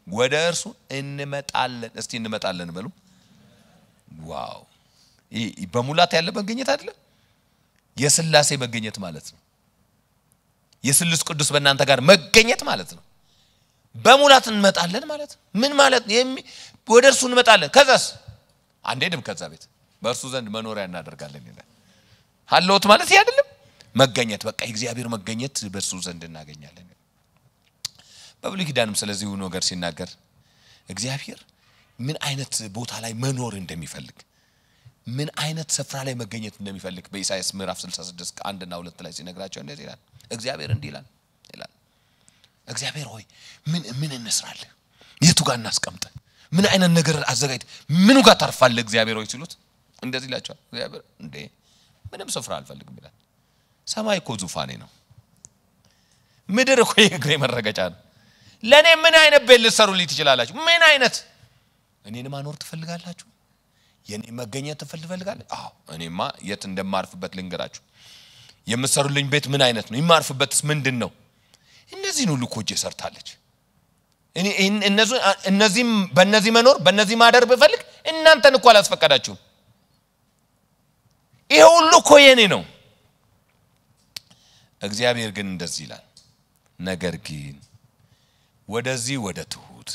ወደ እርሱ እንመጣለን እስቲ እንመጣለን በሉ ዋው ይሄ በሙላት ያለ መገኘት አይደለም የሥላሴ መገኘት ማለት ነው የስሉስ ቅዱስ በእናንተ ጋር መገኘት ማለት ነው በሙላት እንመጣለን ማለት ምን ማለት ወደ እርሱ እንመጣለን ከዛስ አንዴድም ከዛ ቤት በእርሱ ዘንድ መኖሪያ እናደርጋለን ይላል ሐለወት ማለት ይሄ አይደለም መገኘት በቃ የእግዚአብሔር መገኘት በእርሱ ዘንድ እናገኛለን በብሉይ ኪዳንም ስለዚህ ነገር ሲናገር እግዚአብሔር ምን አይነት ቦታ ላይ መኖር እንደሚፈልግ ምን አይነት ስፍራ ላይ መገኘት እንደሚፈልግ በኢሳይያስ ምዕራፍ 66 1 እና 2 ላይ ሲነግራቸው እንደዚህ ይላል እግዚአብሔር እንዲህ ይላል እግዚአብሔር ሆይ ምን እንስራለን የቱ ጋር እናስቀምጥ ምን አይነት ነገር አዘጋጅ ምኑ ጋር ታርፋለህ እግዚአብሔር ሆይ ሲሉት እንደዚህ ይላቸዋል እግዚአብሔር እንዴ ምንም ስፍራ አልፈልግም ይላል ሰማይ እኮ ዙፋኔ ነው ምድር እኮ የእግሬ መረገጫ ነው ለኔ ምን አይነት ቤት ልትሰሩልኝ ትችላላችሁ ምን አይነት እኔን ማኖር ትፈልጋላችሁ የኔ መገኘት ትፈልጋላችሁ አዎ እኔማ የት እንደማርፍበት ልንገራችሁ የምትሰሩልኝ ቤት ምን አይነት ነው ይማርፍበትስ ምንድነው እነዚህን ሁሉ ኮጄ ሰርታለች እኔ እነዚህም በእነዚህ መኖር በእነዚህ ማደር በፈልግ እናንተን እኮ አላስፈቀዳችሁም ይሄ ሁሉ እኮ የኔ ነው እግዚአብሔር ግን እንደዚህ ይላል ነገር ግን ወደዚህ ወደ ትሁት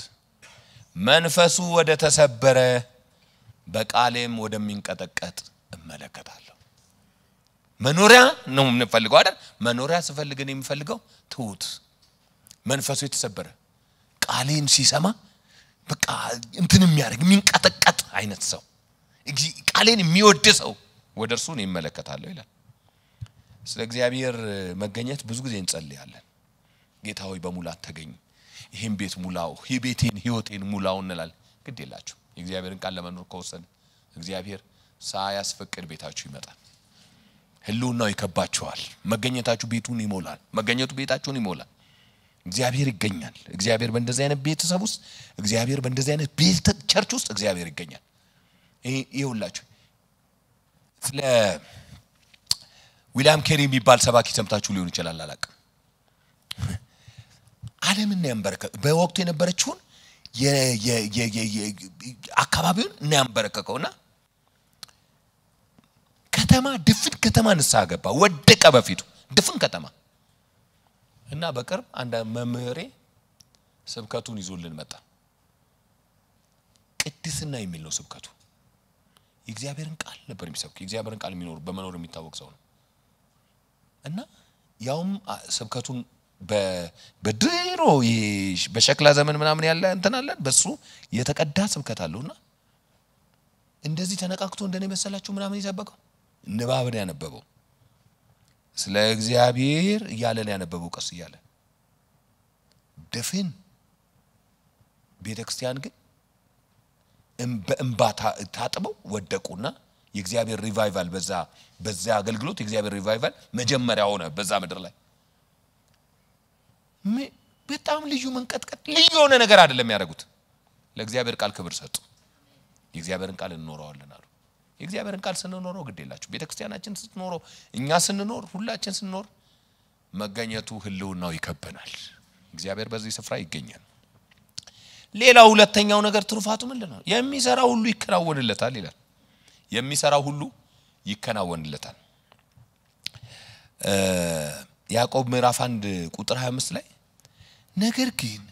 መንፈሱ ወደ ተሰበረ በቃሌም ወደሚንቀጠቀጥ እመለከታለሁ መኖሪያ ነው የምንፈልገው አይደል መኖሪያ ስፈልግን የምፈልገው ትሁት መንፈሱ የተሰበረ ቃሌን ሲሰማ በቃ እንትን የሚያደርግ የሚንቀጠቀጥ አይነት ሰው ቃሌን የሚወድ ሰው ወደርሱ ነው ይመለከታለሁ ይላል ስለ እግዚአብሔር መገኘት ብዙ ጊዜ እንጸልያለን ጌታ ሆይ በሙላት ተገኝ ይሄን ቤት ሙላው ቤቴን ህይወቴን ሙላው እንላለን ግድ የላችሁ የእግዚአብሔርን ቃል ለመኖር ከወሰን እግዚአብሔር ሳያስፈቅድ ቤታችሁ ይመጣል ህልውናው ይከባችኋል መገኘታችሁ ቤቱን ይሞላል መገኘቱ ቤታችሁን ይሞላል እግዚአብሔር ይገኛል እግዚአብሔር በእንደዚህ አይነት ቤተሰብ ውስጥ እግዚአብሔር በእንደዚህ አይነት ቤተ ቸርች ውስጥ እግዚአብሔር ይገኛል ይሁላችሁ ስለ ዊሊያም ኬሪ የሚባል ሰባኪ ሰምታችሁ ሊሆን ይችላል አላውቅም ዓለምን ያንበረከከ በወቅቱ የነበረችውን አካባቢውን ያንበረከከውና ከተማ ድፍን ከተማ ንስሐ ገባ ወደቀ በፊቱ ድፍን ከተማ እና በቅርብ አንድ መምህሬ ስብከቱን ይዞልን መጣ ቅድስና የሚል ነው ስብከቱ የእግዚአብሔርን ቃል ነበር የሚሰብከው የእግዚአብሔርን ቃል የሚኖር በመኖር የሚታወቅ ሰው ነው እና ያውም ስብከቱን በድሮ በሸክላ ዘመን ምናምን ያለ እንትን አለ በሱ የተቀዳ ስብከት አለውና እንደዚህ ተነቃቅቶ እንደኔ መሰላችሁ ምናምን ይሰበከው ንባብ ነው ያነበበው ስለ እግዚአብሔር እያለ ነው ያነበበው ቀስ እያለ ደፍን ቤተክርስቲያን ግን በእንባ ታጥበው ወደቁና የእግዚአብሔር ሪቫይቫል በዛ አገልግሎት የእግዚአብሔር ሪቫይቫል መጀመሪያ ሆነ በዛ ምድር ላይ በጣም ልዩ መንቀጥቀጥ ልዩ ሆነ ነገር አይደለም ያደረጉት ለእግዚአብሔር ቃል ክብር ሰጡ የእግዚአብሔርን ቃል እንኖረዋለን አሉ የእግዚአብሔርን ቃል ስንኖረው ግዴላችሁ ቤተክርስቲያናችን ስትኖረው እኛ ስንኖር ሁላችን ስንኖር መገኘቱ ህልውናው ይከበናል እግዚአብሔር በዚህ ስፍራ ይገኛል ሌላው ሁለተኛው ነገር ትሩፋቱ ምንድነው የሚሰራው ሁሉ ይከናወንለታል ይላል የሚሰራው ሁሉ ይከናወንለታል ያዕቆብ ምዕራፍ 1 ቁጥር 25 ላይ ነገር ግን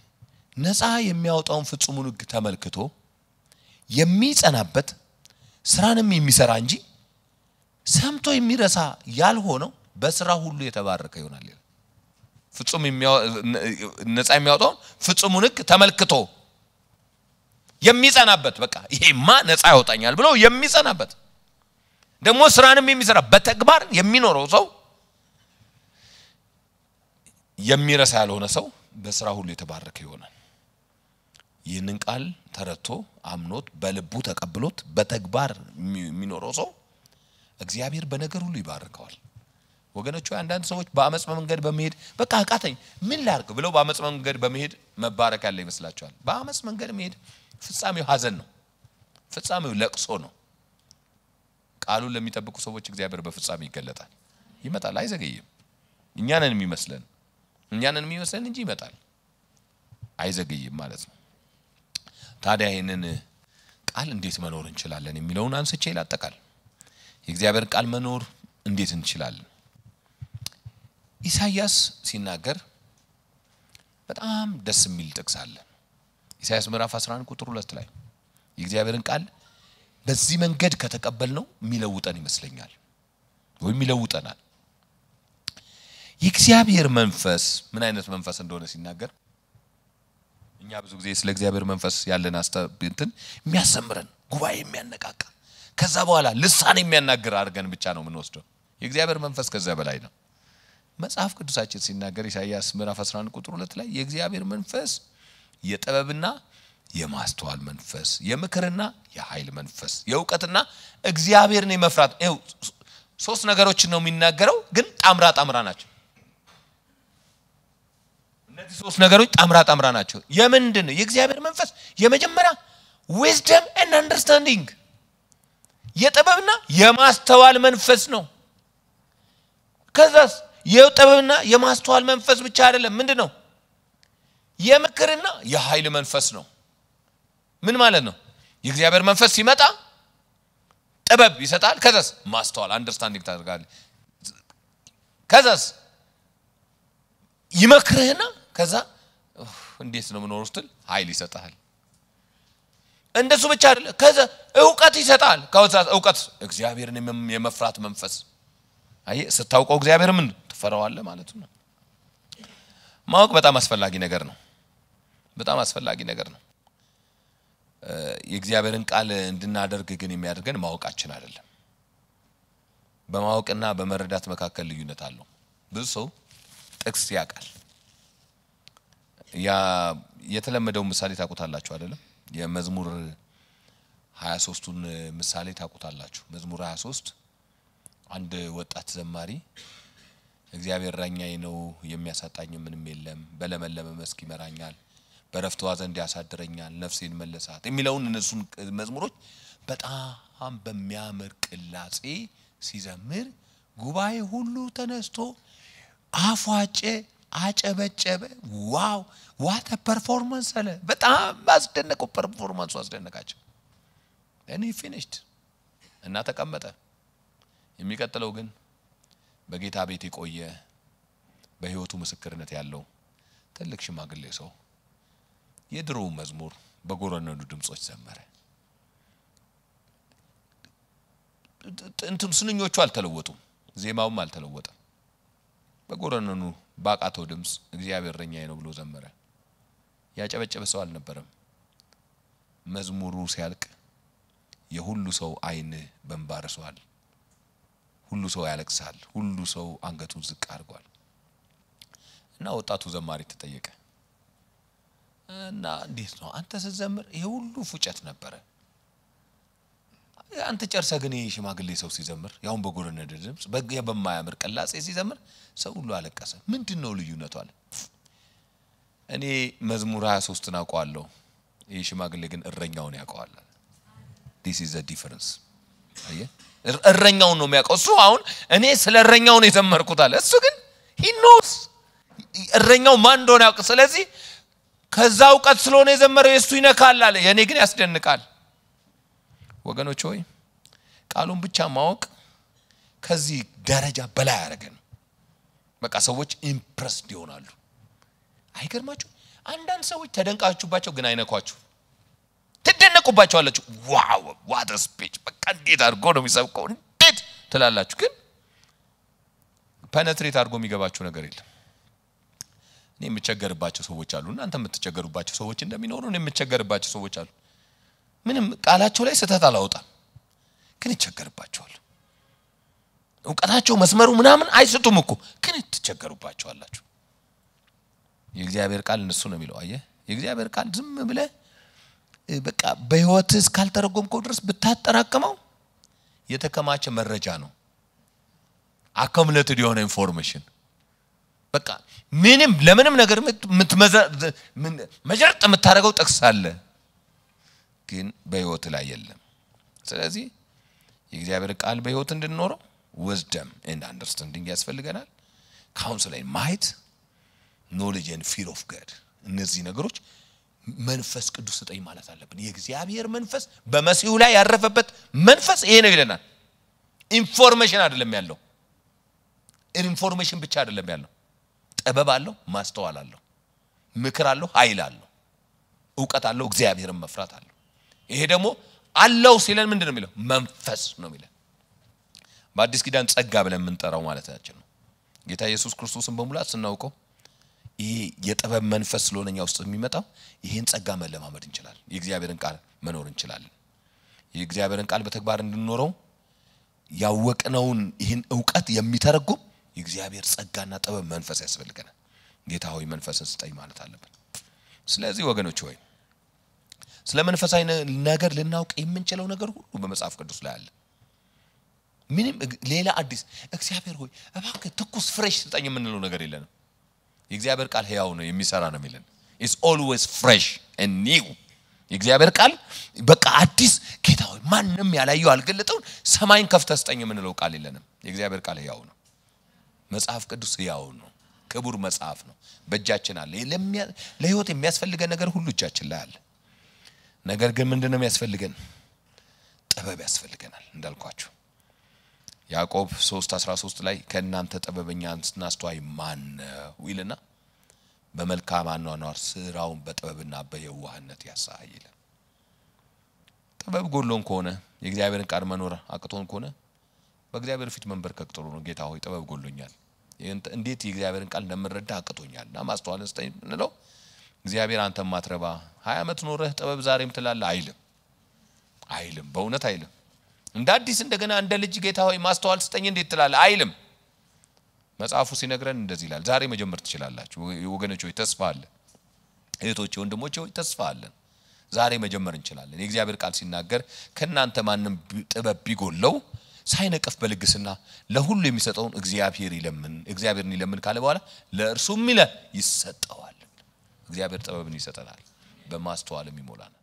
ነፃ የሚያወጣውን ፍጹሙን ሕግ ተመልክቶ የሚጸናበት ስራንም የሚሰራ እንጂ ሰምቶ የሚረሳ ያልሆነው በስራ ሁሉ የተባረከ ይሆናል ይላል ፍጹም ነፃ የሚያወጣውን ፍጹሙን ሕግ ተመልክቶ የሚጸናበት በቃ ይሄማ ነፃ ያወጣኛል ብሎ የሚጸናበት ደግሞ ስራንም የሚሰራ በተግባር የሚኖረው ሰው የሚረሳ ያልሆነ ሰው በስራ ሁሉ የተባረከ ይሆናል ይህንን ቃል ተረድቶ አምኖት በልቡ ተቀብሎት በተግባር የሚኖረው ሰው እግዚአብሔር በነገር ሁሉ ይባርከዋል ወገኖቹ አንዳንድ ሰዎች በአመጽ መንገድ በመሄድ በቃ አቃተኝ ምን ላርግ ብለው በአመጽ መንገድ በመሄድ መባረክ ያለ ይመስላቸዋል በአመጽ መንገድ መሄድ ፍጻሜው ሐዘን ነው ፍጻሜው ለቅሶ ነው ቃሉን ለሚጠብቁ ሰዎች እግዚአብሔር በፍጻሜ ይገለጣል ይመጣል አይዘገይም እኛንን የሚመስለን እንጂ ይመጣል አይዘገይም ማለት ነው ታዲያ ይሄንን ቃል እንዴት መኖር እንችላለን የሚለውን አንስቼ ይላጠቃል የእግዚአብሔር ቃል መኖር እንዴት እንችላለን ኢሳይያስ ሲናገር በጣም ደስ የሚል ጥቅስ አለ ኢሳይያስ ምዕራፍ 11 ቁጥር 2 ላይ የእግዚአብሔርን ቃል በዚህ መንገድ ከተቀበልነው የሚለውጠን ይመስለኛል ወይ የሚለውጠናል የእግዚአብሔር መንፈስ ምን አይነት መንፈስ እንደሆነ ሲናገር እኛ ብዙ ጊዜ ስለ እግዚአብሔር መንፈስ ያለን አስተብንትን የሚያሰምረን ጉባኤ የሚያነቃቃ ከዛ በኋላ ልሳን የሚያናገር አድርገን ብቻ ነው የምንወስደው የእግዚአብሔር መንፈስ ከዛ በላይ ነው መጽሐፍ ቅዱሳችን ሲናገር ኢሳይያስ ምዕራፍ 11 ቁጥር 2 ላይ የእግዚአብሔር መንፈስ የጥበብና የማስተዋል መንፈስ የምክርና የኃይል መንፈስ የእውቀትና እግዚአብሔርን የመፍራት ሶስት ነገሮች ነው የሚናገረው ግን ጣምራ ናቸው እነዚህ ሶስት ነገሮች ጣምራ ናቸው የምንድን ነው የእግዚአብሔር መንፈስ የመጀመሪያ wisdom and understanding የጥበብና የማስተዋል መንፈስ ነው ከዛስ የጥበብና የማስተዋል መንፈስ ብቻ አይደለም ምንድነው የምክርና የኃይል መንፈስ ነው ምን ማለት ነው የእግዚአብሔር መንፈስ ሲመጣ ጥበብ ይሰጣል ከዛስ ማስተዋል አንደርስታንዲንግ ታደርጋለህ ከዛስ ይመክርህና ከዛ እንዴት ነው መኖር ውስጥ ኃይል ይሰጣል እንደሱ ብቻ አይደለም ከዛ ዕውቀት ይሰጣል ከዛ ዕውቀት እግዚአብሔርን የመፍራት መንፈስ አይ ስታውቀው እግዚአብሔር ምን ትፈራዋለህ ማለት ነው ማወቅ በጣም አስፈላጊ ነገር ነው በጣም አስፈላጊ ነገር ነው የእግዚአብሔርን ቃል እንድናደርግ ግን የሚያደርገን ማወቃችን አይደለም በማወቅና በመረዳት መካከል ልዩነት አለው ብዙ ሰው ጥቅስ ያቃል ያ የተለመደው ምሳሌ ታውቁታላችሁ አይደለም የመዝሙር 23ን ምሳሌ ታውቁታላችሁ መዝሙር 23 አንድ ወጣት ዘማሪ እግዚአብሔር እረኛዬ ነው የሚያሳጣኝ ምንም የለም በለመለመ መስክ ይመራኛል በረፍቷ ዘንድ ያሳድረኛል ነፍሴን መለሳት የሚለውን እነሱን መዝሙሮች በጣም በሚያምር ቅላጼ ሲዘምር ጉባኤ ሁሉ ተነስቶ አፏጨ አጨበጨበ ዋው what a performance አለ በጣም አስደነቀው ፐርፎርማንሱ አስደነቃቸው then he finished እና ተቀመጠ የሚቀጥለው ግን በጌታ ቤት የቆየ በህይወቱ ምስክርነት ያለው ትልቅ ሽማግሌ ሰው የድሮ መዝሙር በጎረነኑ ድምጾች ዘመረ እንትን ስንኞቹ አልተለወጡም ዜማውም አልተለወጠም በጎረነኑ ባቃተው ድምጽ እግዚአብሔር እረኛዬ ነው ብሎ ዘመረ ያጨበጨበ ሰው አልነበረም መዝሙሩ ሲያልቅ የሁሉ ሰው አይን በእንባርሷል ሁሉ ሰው ያለቅሳል ሁሉ ሰው አንገቱን ዝቅ አድርጓል እና ወጣቱ ዘማሪ ተጠየቀ እና እንዴት ነው አንተ ስትዘምር ይሄ ሁሉ ፉጨት ነበር አንተ ጨርሰ ግን ሽማግሌ ሰው ሲዘምር ያውን በጎረነደ ድምጽ በማያምር ቅላጼ ሲዘምር ሰው ሁሉ አለቀሰ ምንድነው ልዩነቱ አለ እኔ መዝሙር 23 አውቀዋለሁ ይሄ ሽማግሌ ግን እረኛውን ያውቀዋል this is the difference አየ እረኛውን ነው የሚያውቀው እሱ አሁን እኔ ስለ እረኛው ነው የዘመርኩት አለ እሱ ግን he knows እረኛው ማን እንደሆነ ያውቅ ስለዚህ ከዛው ቀጥ ስለሆነ የዘመረው የሱ ይነካል አለ የኔ ግን ያስደንቃል ወገኖች ሆይ ቃሉን ብቻ ማወቅ ከዚህ ደረጃ በላይ ያረጋል በቃ ሰዎች ኢምፕረስድ ይሆናሉ አይገርማችሁ አንዳንድ ሰዎች ተደንቃችሁባቸው ግን አይነኳችሁ ተደነቁባቸዋላችሁ ዋው what a speech በቃ እንዴት አድርጎ ነው የሚሰብከው እንዴት ትላላችሁ ግን ፔኔትሬት አድርጎ የሚገባችሁ ነገር የለም እኔ የምቸገርባቸው ሰዎች አሉ እናንተ የምትቸገሩባቸው ሰዎች እንደሚኖሩ እኔ የምቸገርባቸው ሰዎች አሉ ምንም ቃላቸው ላይ ስተት አላወጣም ግን ይቸገርባቸዋል ዕውቀታቸው መስመሩ ምናምን አይስቱም እኮ ግን ትቸገሩባቸዋላችሁ የእግዚአብሔር ቃል እነሱ ነው የሚለው አየ የእግዚአብሔር ቃል ዝም ብለ በቃ በህይወትስ ካልተረጎምከው ድረስ ብታጠራቀመው የተከማቸ መረጃ ነው accumulated የሆነ ኢንፎርሜሽን በቃ ምንም ለምንም ነገር መጀረጥ የምታረጋው ጥቅስ አለ ግን በህይወት ላይ የለም ስለዚህ የእግዚአብሔር ቃል በህይወት እንድንኖረው wisdom and understanding ያስፈልገናል counsel and might knowledge and fear of God እነዚህ ነገሮች መንፈስ ቅዱስ ተጠይ ማለት አለብን የእግዚአብሔር መንፈስ በመሲሁ ላይ ያረፈበት መንፈስ ይሄ ነው ይለናል ኢንፎርሜሽን አይደለም ያለው ኢንፎርሜሽን ብቻ አይደለም ያለው ጥበብ አለው ማስተዋል አለው ምክር አለው ኃይል አለው ዕውቀት አለው እግዚአብሔርን መፍራት አለው ይሄ ደግሞ አለው ሲለን ምንድነው የሚለው መንፈስ ነው የሚለው በአዲስ ኪዳን ጸጋ ብለን የምንጠራው ማለታችን ነው ጌታ ኢየሱስ ክርስቶስን በሙላት ስናውቀው ይሄ የጥበብ መንፈስ ስለሆነኛ ውስጥ የሚመጣው ይሄን ጸጋ መለማመድ እንችላለን የእግዚአብሔርን ቃል መኖር እንችላለን የእግዚአብሔርን ቃል በተግባር እንድንኖረው ያወቅነውን ይሄን ዕውቀት የሚተረጉም የእግዚአብሔር ጸጋና ጥበብ መንፈስ ያስፈልገናል ጌታ ሆይ መንፈስን ስጠኝ ማለት አለብን ስለዚህ ወገኖች ሆይ ስለ መንፈሳዊ ነገር ልናውቅ የምንችለው ነገር ሁሉ በመጽሐፍ ቅዱስ ላይ አለ ምንም ሌላ አዲስ እግዚአብሔር ሆይ እባክህ ትኩስ ፍሬሽ ስጠኝ የምንለው ነገር የለንም የእግዚአብሔር ቃል ሕያው ነው የሚሰራ ነው የሚለን is always fresh and new የእግዚአብሔር ቃል በቃ አዲስ ጌታ ሆይ ማንንም ያላየው አልገለጠው ሰማይን ከፍተህ ስጠኝ የምንለው ቃል የለንም የእግዚአብሔር ቃል ሕያው ነው መጽሐፍ ቅዱስ ሕያው ነው ክቡር መጽሐፍ ነው በእጃችን አለ ለህይወት የሚያስፈልገን ነገር ሁሉ እጃችን ላይ አለ ነገር ግን ምንድነው የሚያስፈልገን ጥበብ ያስፈልገናል እንዳልኳችሁ ያዕቆብ 3:13 ላይ ከእናንተ ጥበበኛና አስተዋይ ማን ነው ይልና በመልካም አኗኗር ስራውን በጥበብና በየዋህነት ያሳያል ጥበብ ጎሎን ከሆነ የእግዚአብሔርን ቃል መኖር አቅቶን ከሆነ በእግዚአብሔር ፊት መንበርከክ ጥሩ ነው ጌታ ሆይ ጥበብ ጎሎኛል እንዴት የእግዚአብሔርን ቃል እንደምረዳ አቅቶኛልና ማስተዋልን ስጠኝ እንለው እግዚአብሔር አንተ ማትረባ 20 ዓመት ኖረህ ጥበብ ዛሬም ትላለህ አይልም በእውነት አይልም እንደ አዲስ እንደገና እንደ ልጅ ጌታ ሆይ ማስተዋል ስጠኝ እንዴት ትላለህ አይልም መጽሐፉ ሲነግረን እንደዚህ ይላል ዛሬ መጀመር ትችላላችሁ ወገኖች ሆይ ተስፋ አለ እህቶች ወንድሞች ሆይ ተስፋ አለ ዛሬ መጀመር እንችላለን የእግዚአብሔር ቃል ሲናገር ከናንተ ማንንም ጥበብ ቢጎለው ሳይነቀፍ በልግስና ለሁሉ የሚሰጠውን እግዚአብሔርን ይለምን ካለ በኋላ ለእርሱም ይሰጠዋል እግዚአብሔር ጥበብን ይሰጠናል በማስተዋልም ይሞላል